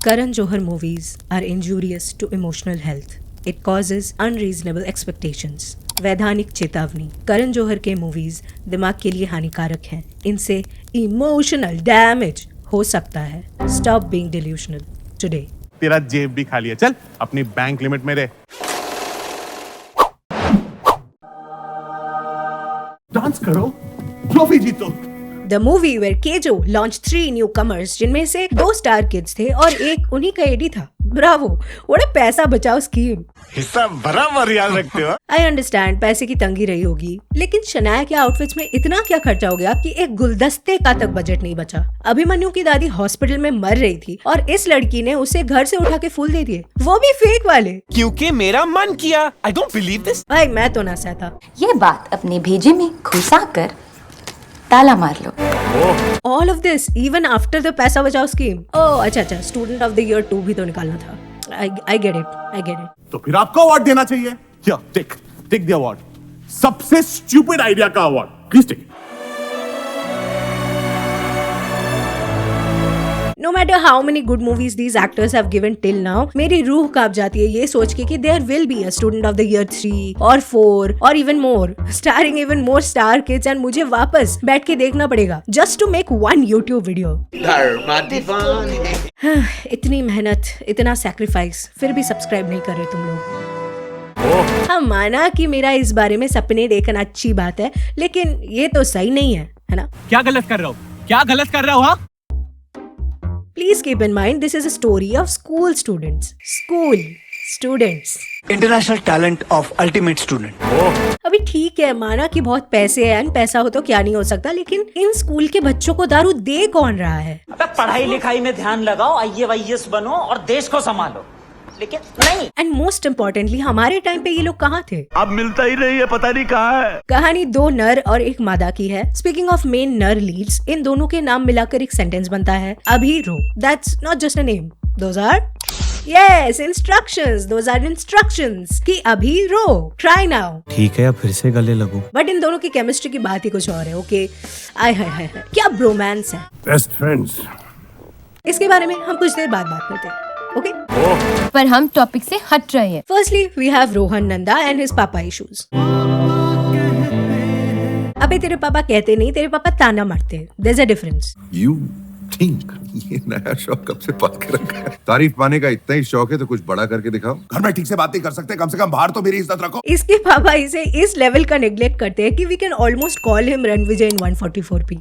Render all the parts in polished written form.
Karan Johar movies are injurious to emotional health. It causes unreasonable expectations. वैधानिक चेतावनी, करण जौहर के movies दिमाग के लिए हानिकारक हैं. इनसे इमोशनल डैमेज हो सकता है. Stop being delusional today. तेरा जेब भी खाली है, चल अपनी बैंक लिमिट में रह. डांस करो, ट्रॉफी जीतो. The movie where Kejo launched 3 newcomers, जिनमें से 2 स्टार किड्स थे और एक उन्हीं का एडी था. ब्रावो, what a पैसा बचाओ स्कीम. हिस्सा बराबर याद रखते हो. I understand पैसे की तंगी रही होगी, लेकिन शनाया के आउटफिट्स में इतना क्या खर्चा हो गया कि एक गुलदस्ते का तक बजट नहीं बचा. अभिमन्यु की दादी हॉस्पिटल में मर रही थी और इस लड़की ने उसे घर से उठा के फूल दे दिए, वो भी फेक वाले. क्योंकि मेरा मन किया. I don't believe this. भाई मैं तो ना सहता. ये बात अपने भेजे में घुसा कर ताला मार लो. All of this even after the पैसा बचाओ स्कीम. ओह अच्छा, स्टूडेंट ऑफ द ईयर 2 भी तो निकालना था. I get it. तो फिर आपको अवार्ड देना चाहिए. Take the award. सबसे स्टूपिड आइडिया का award. Please take. No matter how many good movies these actors have given till now, मेरी रूह कांप जाती है ये सोच के कि there will be a student of the year 3 or 4 or even more, starring even more star kids, and मुझे वापस बैठ के देखना पड़ेगा just to make one YouTube video. इतनी मेहनत, इतना सैक्रिफाइस, फिर भी सब्सक्राइब नहीं कर रहे तुम लोग. हाँ, माना कि मेरा इस बारे में सपने देखना अच्छी बात है, लेकिन ये तो सही नहीं है ना? क्या गलत कर रहा हो? हाँ? Please keep in mind this is a story of school students. International talent of ultimate student. अभी ठीक है, माना कि बहुत पैसे हैं, पैसा हो तो क्या नहीं हो सकता, लेकिन इन स्कूल के बच्चों को दारू दे कौन रहा है? पढ़ाई लिखाई में ध्यान लगाओ, IAS बनो और देश को संभालो, लेकिन नहीं. एंड मोस्ट इम्पोर्टेंटली हमारे टाइम पे ये लोग कहाँ थे? अब मिलता ही नहीं है, पता नहीं कहाँ है. कहानी 2 नर और एक मादा की है. स्पीकिंग ऑफ मेन नर लीड्स, इन दोनों के नाम मिलाकर एक सेंटेंस बनता है, अभी रो. That's not just a name, those are instructions कि अभी रो, ट्राई नाउ. ठीक है, अब फिर से गले लगूं. बट इन दोनों की केमिस्ट्री की बात ही कुछ और है. ओके, आय हाय क्या ब्रोमांस है. Best friends. इसके बारे में हम कुछ देर बाद बात करते हैं. ओके, पर हम टॉपिक से हट रहे हैं. Firstly we have Rohan Nanda and his papa issues. अबे तेरे पापा कहते नहीं, तेरे पापा ताना मारते हैं. There is a difference. You think ये नया शौक कब से पाल के रखा है? तारीफ पाने का इतना ही शौक है तो कुछ बड़ा करके दिखाओ. घर में ठीक से बात नहीं कर सकते, कम से कम बाहर तो मेरी इज्जत रखो. इसके पापा इसे इस लेवल का नेग्लेक्ट करते हैं कि we can almost call him Ranvijay in 144p.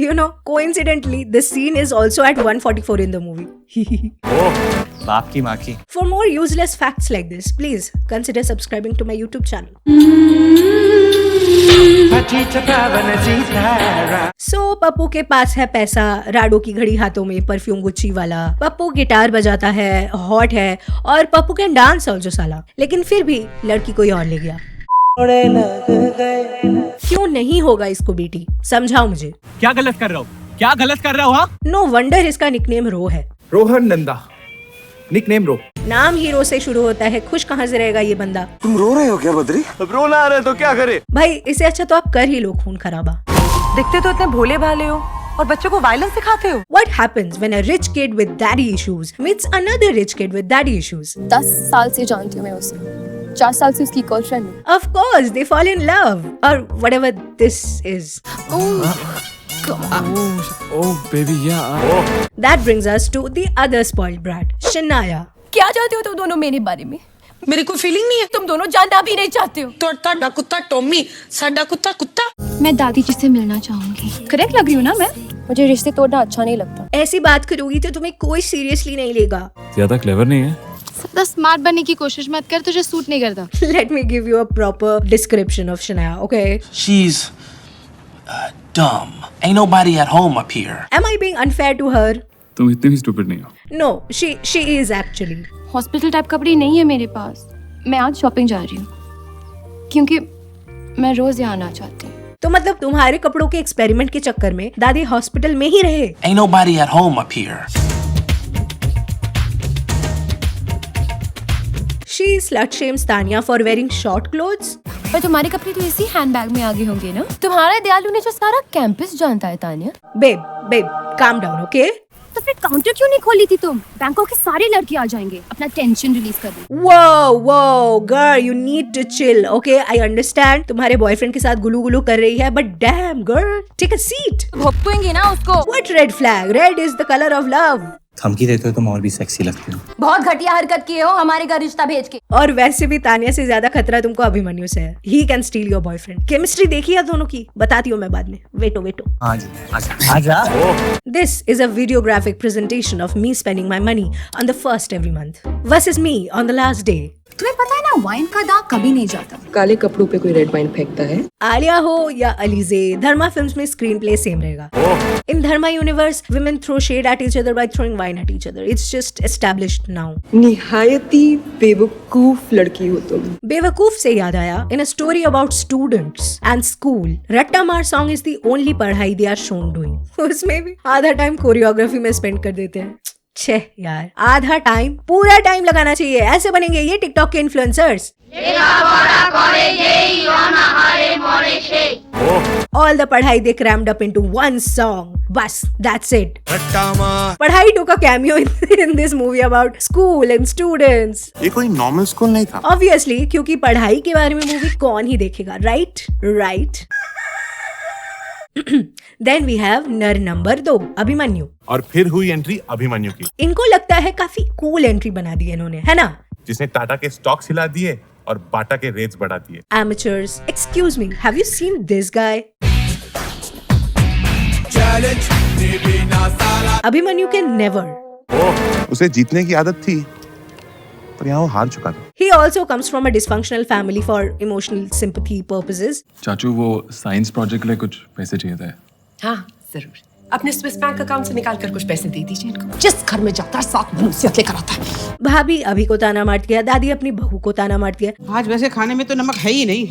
You know, coincidentally, the scene is also at 144 in the movie. बाप की माँ की. For more useless facts like this, please consider subscribing to my YouTube channel. So, Pappu के पास है पैसा, Rado की घड़ी हाथों में, परफ्यूम गुच्ची वाला. पप्पू गिटार बजाता है, हॉट है, और पप्पू कैन डांस ऑल्सो साला. लेकिन फिर भी लड़की कोई और ले गया. क्यों नहीं होगा इसको बेटी? समझाओ मुझे. क्या गलत कर रहा हो? हाँ? नो वंडर इसका निकनेम रो है. रोहन नंदा, निकनेम रो. नाम हीरो से शुरू होता है, खुश कहाँ से रहेगा ये बंदा? तुम रो रहे हो क्या बद्री? अब रोना आ रहा है तो क्या करे? भाई इससे अच्छा तो आप कर ही लो खून खराबा. दिखते तो इतने भोले भाले हो और बच्चों को वायलेंस सिखाते हो. What happens when a rich kid with daddy issues meets another rich kid with daddy issues? 10 साल से जानती हूँ मैं उसे. 4 साल से उसकी गर्लफ्रेंड हूँ. Of course, they fall in love or whatever this is. Oh baby, yeah. That brings us to the other spoiled brat, Shania. क्या चाहते हो तुम दोनों मेरे बारे में? मेरी कोई फीलिंग नहीं है. तुम दोनों जानना भी नहीं चाहते हो. तो कुत्ता टॉमी, साडा कुत्ता. मैं दादी जी से मिलना चाहूंगी. करेक्ट लग रही हूँ ना मैं? मुझे रिश्ते तोड़ना अच्छा नहीं लगता. ऐसी बात करोगी तो तुम्हें कोई सीरियसली नहीं लेगा. ज्यादा क्लेवर नहीं है. ज्यादा स्मार्ट बनने की कोशिश मत कर, तुझे सूट नहीं करता. Let me give you a proper description of Shania, okay? She's dumb. Ain't nobody at home up here. Am I being unfair to her? तुम इतनी भी स्टूपिड नहीं हो. No, she is actually. Hospital type कपड़े नहीं है मेरे पास. मैं आज शॉपिंग जा रही हूँ क्योंकि मैं रोज यहाँ आना चाहती हूँ. तो मतलब तुम्हारे कपड़ों के एक्सपेरिमेंट के चक्कर में दादी हॉस्पिटल में ही रहे. Ain't nobody at home up here. She slut shames Tanya for wearing short clothes. पर तुम्हारे कपड़े तो इसी हैंडबैग में आगे होंगे ना। तुम्हारा दयालु ने जो सारा कैंपस जानता है Tanya. Babe calm down okay. तो फिर काउंटर क्यों नहीं खोली थी तुम? बैंकॉक की सारी लड़की आ जाएंगे, अपना टेंशन रिलीज कर दो। Whoa, girl, you need to chill, okay? I understand तुम्हारे बॉयफ्रेंड के साथ गुलू गुलू कर रही है, but damn girl, take a seat. भोंकेंगे ना उसको। What red flag? Red is the color of love. धमकी देते हो तुम और भी सेक्सी लगती हो। बहुत घटिया हरकत किए हो हमारे घर रिश्ता भेज के। और वैसे भी तानिया से ज्यादा खतरा तुमको अभिमन्यु से है। He can steal your boyfriend. Chemistry देखी है दोनों की, बताती हूँ मैं बाद में। वेटो। आजा। This is a videographic presentation of me spending my money on the first every month versus me on the last day. तुम्हें पता है ना, वाइन का दाग कभी नहीं जाता। काले कपड़ों पे कोई रेड वाइन फेंकता है। आलिया हो या अलीजे, धर्मा फिल्म्स में स्क्रीन प्ले सेम रहेगा। In Dharma universe, women throw shade at each other by throwing wine at each other. It's just established now. निहायती बेवकूफ लड़की हो तुम। बेवकूफ से याद आया, in a story about students and school, रट्टा मार song is the only पढ़ाई they are shown doing. उसमें भी आधा टाइम कोरियोग्राफी में स्पेंड कर देते हैं। छे यार, आधा टाइम पूरा टाइम लगाना चाहिए, ऐसे बनेंगे ये टिकटॉक के इन्फ्लुएंसर्स। All the पढ़ाई they crammed up into one song. बस, that's it. पढ़ाई took a cameo in this movie about school and students. ये कोई नॉर्मल स्कूल नहीं था। Obviously, क्योंकि पढ़ाई के बारे में मूवी कौन ही देखेगा, right? Then we have नर नंबर 2, अभिमन्यु। और फिर हुई एंट्री अभिमन्यु की। इनको लगता है काफी कूल एंट्री बना दी इन्होंने, है ना? जिसने टाटा के स्टॉक्स हिला दिए और बाटा के रेट्स बढ़ा दिए। Amateurs, excuse me, have you seen this guy? Abhimanyu के never. उसे जीतने की आदत थी, पर यहाँ वो हार चुका था। He also comes from a dysfunctional family for emotional sympathy purposes. चाचू वो साइंस प्रोजेक्ट के लिए कुछ पैसे चाहिए थे। हाँ जरूर, अपने स्विस बैंक अकाउंट से निकाल कर कुछ पैसे दे दीजिए इनको। जिस घर में जाता है साथ मनुष्यत लेकर आता है। भाभी अभी को ताना मारती है, दादी अपनी बहू को ताना मारती है। आज वैसे खाने में तो नमक है ही नहीं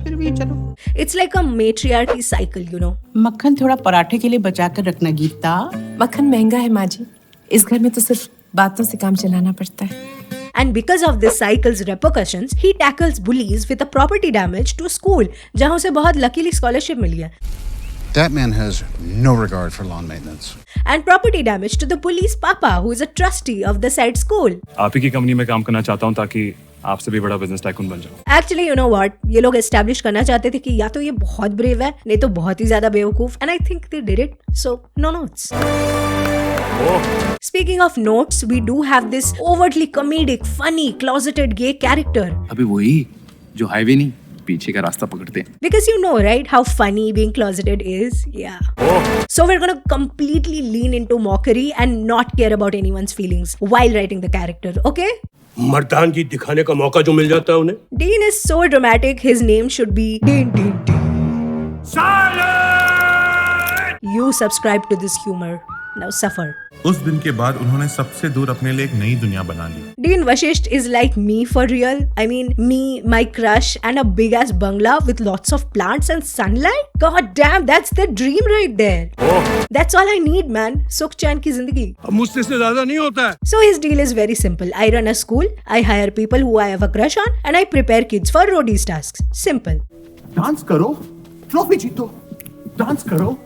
फिर भी चलो। It's like a matriarchy cycle, you know. मक्खन थोड़ा पराठे के लिए बचा कर रखना गीता। मक्खन महंगा है माँ जी, इस घर में तो सिर्फ बातों से काम चलाना पड़ता है। And because of this cycle's repercussions, he tackles bullies with a property damage to a school, जहाँ उसे बहुत luckily scholarship मिली है. That man has no regard for lawn maintenance. And property damage to the bully's papa, who is a trustee of the said school. आप ही की company में काम करना चाहता हूँ ताकि आपसे भी बड़ा बिजनेस टाइकून बन जाऊँ। Actually, you know what? ये लोग establish करना चाहते थे कि या तो ये बहुत brave है, नहीं तो बहुत ही ज्यादा बेवकूफ. And I think they did it. So no notes. Speaking of notes, we do have this overtly comedic, funny, closeted gay character. अभी वही जो हाईवे नहीं पीछे का रास्ता पकड़ते हैं। Because you know, right, how funny being closeted is? Yeah. So we're gonna completely lean into mockery and not care about anyone's feelings while writing the character, okay? मर्दानगी दिखाने का मौका जो मिल जाता है उन्हें। Dean is so dramatic, his name should be Dean. You subscribe to this humor. Now suffer. उस दिन के बाद उन्होंने सबसे दूर अपने लिए एक नई दुनिया बना ली। Dean Vashisht is like me for real. I mean, me, my crush, and a big ass bungalow with lots of plants and sunlight. God damn, that's the dream right there. That's all I need, man. सुख चैन की जिंदगी। अब मुझसे से ज्यादा नहीं होता है। So his deal is very simple. I run a school, I hire people who I have a crush on, and I prepare kids for roadies tasks. Simple. Dance करो, ट्रॉफी जीतो। डांस करो,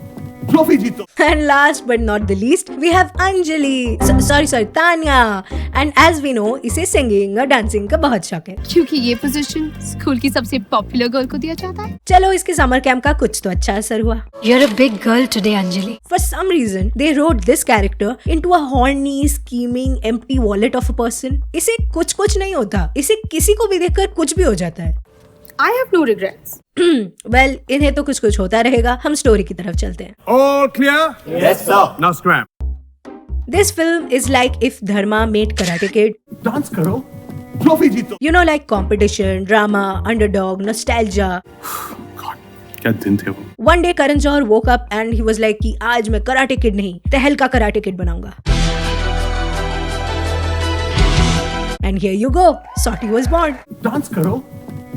ट्रॉफी जीतो। And last but not the least, we have Anjali. Sorry, Tanya. And as we know, इसे singing और dancing का बहुत शौक है। क्योंकि ये पोजीशन स्कूल की सबसे पॉपुलर गर्ल को दिया जाता है। चलो इसके समर कैंप का कुछ तो अच्छा असर हुआ। You're a big girl today, Anjali. For some reason, they wrote this character into a horny, scheming, empty wallet of a person. इसे कुछ नहीं होता। इसे किसी को भी देखकर कुछ भी हो जाता है। I have no regrets. Well, इन्हें तो कुछ होता रहेगा। हम स्टोरी की तरफ चलते हैं। All clear? Yes, sir. Now scram. This film is like if Dharma made Karate Kid. Dance करो, ट्रॉफी जीतो। You know, like competition, drama, underdog, nostalgia. God, क्या दिन थे वो। One day Karan Johar woke up and he was like कि आज मैं Karate Kid नहीं, तहलका Karate Kid बनाऊंगा। And here you go, Soti was born. Dance करो,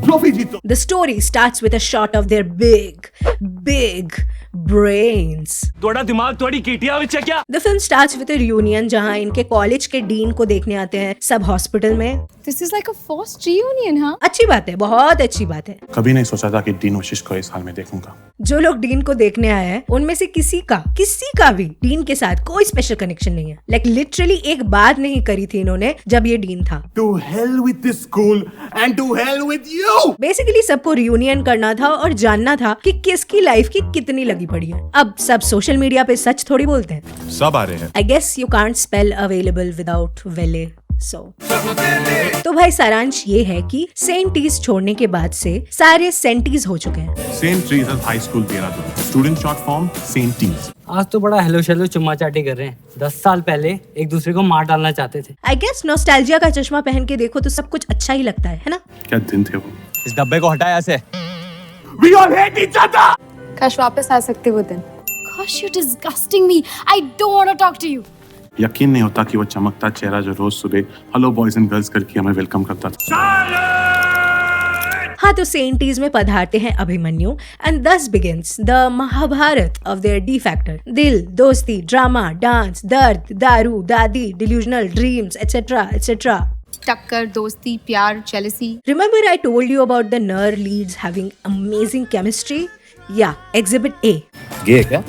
ट्रॉफी जीतो। The story starts with a shot of their big brains. थोड़ा दिमाग थोड़ी कीटिया विच है क्या? The film starts with a reunion जहाँ इनके कॉलेज के डीन को देखने आते हैं सब हॉस्पिटल में. This is like a forced reunion, huh? अच्छी बात है, बहुत अच्छी बात है. कभी नहीं सोचा था कि डीन वशिष्ठ को इस हाल में देखूंगा. जो लोग डीन को देखने आए हैं उनमें से किसी का भी डीन के साथ कोई स्पेशल कनेक्शन नहीं है. लाइक लिटरली एक बात नहीं करी थी इन्होंने जब ये डीन था. To hell with this school and to hell with you. Basically सबको रियूनियन करना था और जानना था कि किसकी लाइफ की कितनी लगी पड़ी है. अब सब सोशल मीडिया पे सच थोड़ी बोलते हैं. सब आ रहे हैं. I guess you can't spell available without वेले. तो भाई सारांश ये है कि सेंटीज छोड़ने के बाद से सारे सेंटीज हो चुके हैं. Saint treasure high school Dehradun. Student short form सेंटीज. आज तो बड़ा हेलो शेलो चुम्मा चाटी कर रहे हैं. 10 साल पहले एक दूसरे को मार डालना चाहते थे. आई गेस नॉस्टैल्जिया का चश्मा पहन के देखो तो सब कुछ अच्छा ही लगता है ना? क्या दिन थे वो. इस डब्बे को हटाया से. We all hate each other. काश वापस आ सकते वो दिन. Gosh, you're disgusting me. I don't want to talk to you. यकीन नहीं होता कि वो चमकता चेहरा जो रोज सुबह हेलो बॉयज एंड गर्ल्स करके हमें वेलकम करता था. हाँ, तो सेंटीज में पधारते हैं Abhimanyu and thus begins the Mahabharat of their D factor. दिल, दोस्ती, ड्रामा, डांस, दर्द, दारू, दादी, डिल्यूजनल ड्रीम्स एटसेट्रा एटसेट्रा. टक्कर, दोस्ती, प्यार, jealousy. Remember I told you about the NER leads having amazing chemistry? Yeah, Exhibit A. ये क्या?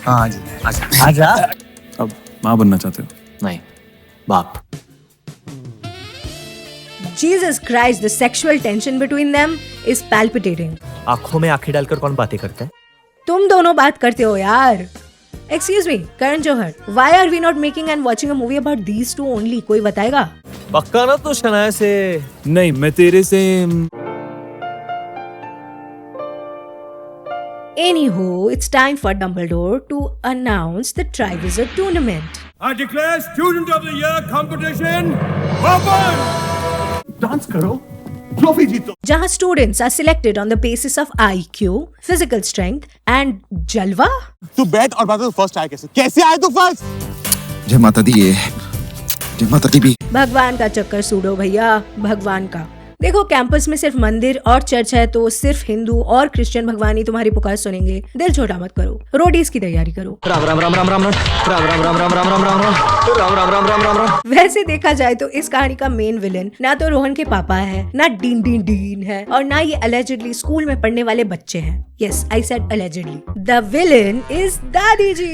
हाँ जी. आजा. अब माँ बनना चाहते हो? नहीं, बाप. Jesus Christ, the sexual tension between them is palpitating. आँखों में आँखें डालकर कौन बातें करता है? तुम दोनों बात करते हो यार. Excuse me, Karan Johar, why are we not making and watching a movie about these two only? कोई बताएगा? पक्का ना तो शनाया से. नहीं, मैं तेरे से. Anywho, it's time for Dumbledore to announce the Triwizard Tournament. I declare Student of the Year competition open. Dance करो, ट्रॉफी जीतो. जहाँ students are selected on the basis of IQ, physical strength and जलवा. तू बैठ और बता तू first आया कैसे आया तू फर्स्ट. जय माता दी. जय माता दी भी. भगवान का चक्कर सूडो भैया, भगवान का. देखो कैंपस में सिर्फ मंदिर और चर्च है तो सिर्फ हिंदू और क्रिश्चियन भगवान ही तुम्हारी पुकार सुनेंगे. दिल छोटा मत करो, रोडीज की तैयारी करो. राम राम राम राम राम राम राम राम राम राम राम राम राम राम राम राम राम राम राम. वैसे देखा जाए तो इस कहानी का मेन विलेन ना तो रोहन के पापा है, ना डीन डीन डीन है, और ना ये अलेजिडली स्कूल में पढ़ने वाले बच्चे हैं. Yes, I said allegedly. The villain is दादी जी.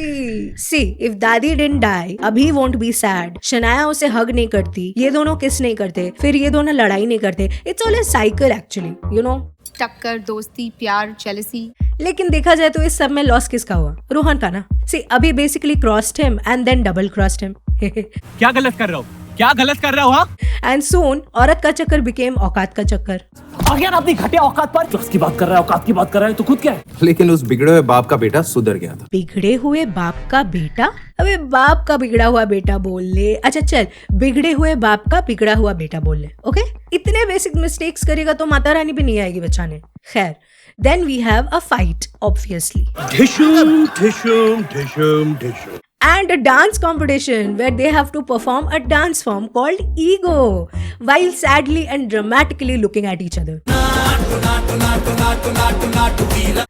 See, if दादी didn't die, अभी won't be sad. शनाया उसे हग नहीं करती, ये दोनों किस नहीं करते, फिर ये दोनों लड़ाई नहीं करते. It's all a cycle actually, you know. टक्कर, दोस्ती, प्यार, jealousy. लेकिन देखा जाए तो इस सब में लॉस किसका हुआ? रोहन का ना. See, अभी basically crossed him and then double crossed him. क्या गलत कर रहा हूँ? क्या गलत कर रहा हूँ? And soon औरत का चक्कर became औकात का चक्कर. आ गया ना अपनी घटिया औकात पर. क्लास की बात कर रहा है, औकात की बात कर रहा है, तो खुद क्या है? लेकिन उस बिगड़े हुए बाप का बेटा सुधर गया था. बिगड़े हुए बाप का बेटा? अबे बाप का बिगड़ा हुआ बेटा बोल ले. अच्छा चल, बिगड़े हुए बाप का बिगड़ा हुआ बेटा बोल ले. ओके, इतने बेसिक मिस्टेक्स करेगा तो माता रानी भी नहीं आएगी बचाने. खैर, then we have a fight obviously. Dhishum, dhishum, dhishum, dhishum. And a dance competition where they have to perform a dance form called Ego while sadly and dramatically looking at each other.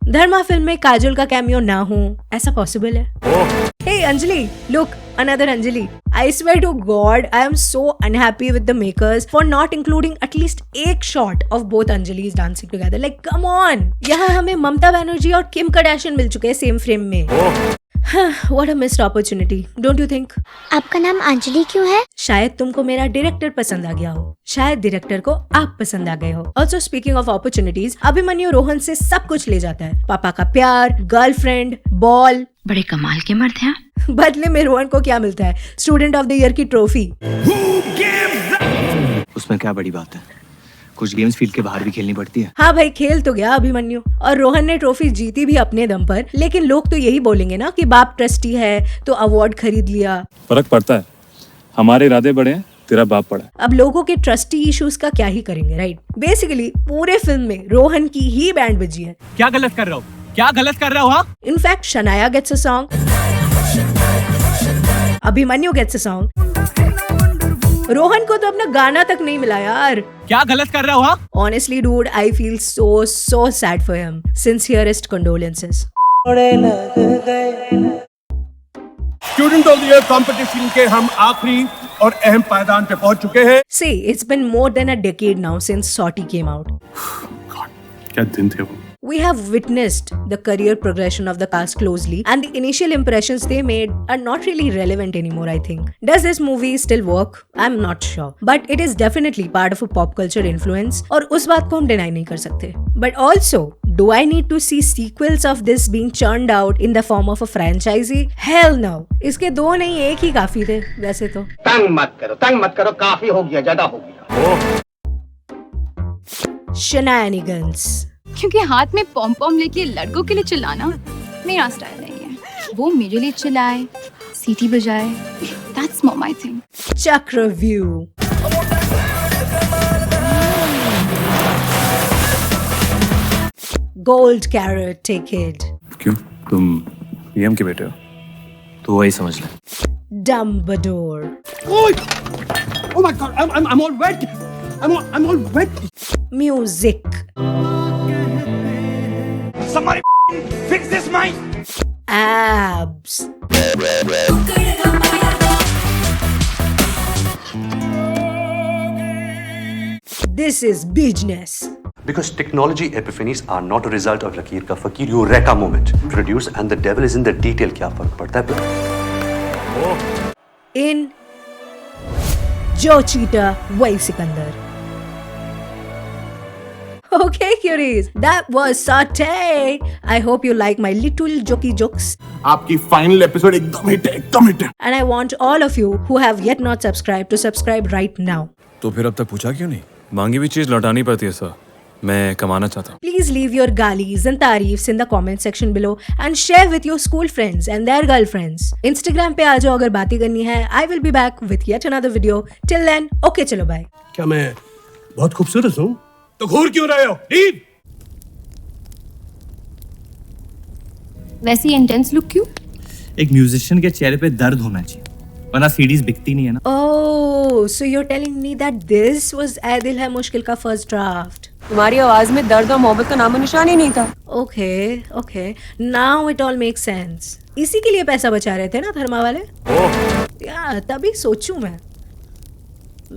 Dharma film में काजोल का cameo ना हो, ऐसा possible है? Hey Anjali, look, another Anjali. I swear to God, I am so unhappy with the makers for not including at least एक shot of both Anjalis dancing together. Like, come on! यहाँ हमें ममता बनर्जी और Kim Kardashian मिल चुके हैं same frame में. What a missed opportunity, don't you think? आपका नाम अंजलि क्यों है? शायद तुमको मेरा डायरेक्टर पसंद आ गया हो, शायद डायरेक्टर को आप पसंद आ गए हो. Also speaking of opportunities, Abhimanyu Rohan से सब कुछ ले जाता है. पापा का प्यार, गर्लफ्रेंड, बॉल. बड़े कमाल के मर्द हैं. बदले में रोहन को क्या मिलता है? स्टूडेंट ऑफ द ईयर की ट्रॉफी. उसमें क्या बड़ी बात है? कुछ गेम्स फील्ड के बाहर भी खेलनी पड़ती है. हाँ भाई, खेल तो गया अभिमन्यु, और रोहन ने ट्रॉफी जीती भी अपने दम पर. लेकिन लोग तो यही बोलेंगे ना कि बाप ट्रस्टी है तो अवार्ड खरीद लिया. फर्क पड़ता है. हमारे इरादे बड़े हैं, तेरा बाप पड़ा. अब लोगों के ट्रस्टी इश्यूज का क्या ही करेंगे, राइट? बेसिकली पूरे फिल्म में रोहन की ही बैंड बजी है. क्या गलत कर रहा हूँ? क्या गलत कर रहा हूँ? In fact Shanaya gets a song, Abhimanyu gets a song, Rohan को तो अपना गाना तक नहीं मिला यार। क्या गलत कर रहा हो आप? Honestly, dude, I feel so sad for him. Sincerest condolences. Student of the year competition के हम आखिरी और अहम पायदान पे पहुंच चुके हैं। See, it's been more than a decade now since Sorty came out. क्या दिन थे वो। We have witnessed the career progression of the cast closely, and the initial impressions they made are not really relevant anymore, I think. Does this movie still work? I'm not sure. But it is definitely part of a pop culture influence, और उस बात को हम deny नहीं कर सकते. But also, do I need to see sequels of this being churned out in the form of a franchisee? Hell no. इसके दो नहीं एक ही काफी थे वैसे तो. तंग मत करो, काफी हो गया, ज्यादा हो गया। Shenanigans. क्योंकि हाथ में पॉम पॉम लेके लड़कों के लिए चिल्लाना मेरा स्टाइल नहीं है। वो मेरे लिए चिल्लाए, सीटी बजाए, that's more my thing. Chakraview. Gold carrot ticket. क्यों तुम पीएम के बेटे हो? तो वही समझ ले। Dumbledore. Oh my god, I'm all wet. I'm all wet. Music. Somebody fix this mic. Abs. This is business. Because technology epiphanies are not a result of Lakeer ka Fakir Eureka moment produced, and the devil is in the detail. क्या फर्क पड़ता है? In Jo Cheetah Wai Sikandar. Okay, cuties, that was Satay. I hope you like my little jokey jokes. आपकी final episode एकदम hit है, एकदम hit है। And I want all of you who have yet not subscribed to subscribe right now. तो फिर अब तक पूछा क्यों नहीं? मांगी हुई चीज लौटानी पड़ती है सर। मैं कमाना चाहता हूँ। Please leave your galis and तारीफ्स in the comment section below and share with your school friends and their girlfriends. Instagram पे आ जाओ अगर बातें करनी है. I will be back with yet another video. Till then, okay चलो bye. क्या मैं बहुत खूबसूरत हूँ? तो घूर क्यों रहे हो? लीव। वैसी इंटेंस लुक क्यों? एक म्यूजिशियन के चेहरे पे दर्द होना चाहिए, वरना सीडीज बिकती नहीं है ना। Oh, so you're telling me that this was ऐ दिल है मुश्किल का first draft. तुम्हारी आवाज में दर्द और मोहब्बत का नामो निशान ही नहीं था। Okay. Now it all makes sense. इसी के लिए पैसा बचा रहे थे ना धर्मा वाले? यार तभी सोचूं मैं.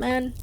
Man.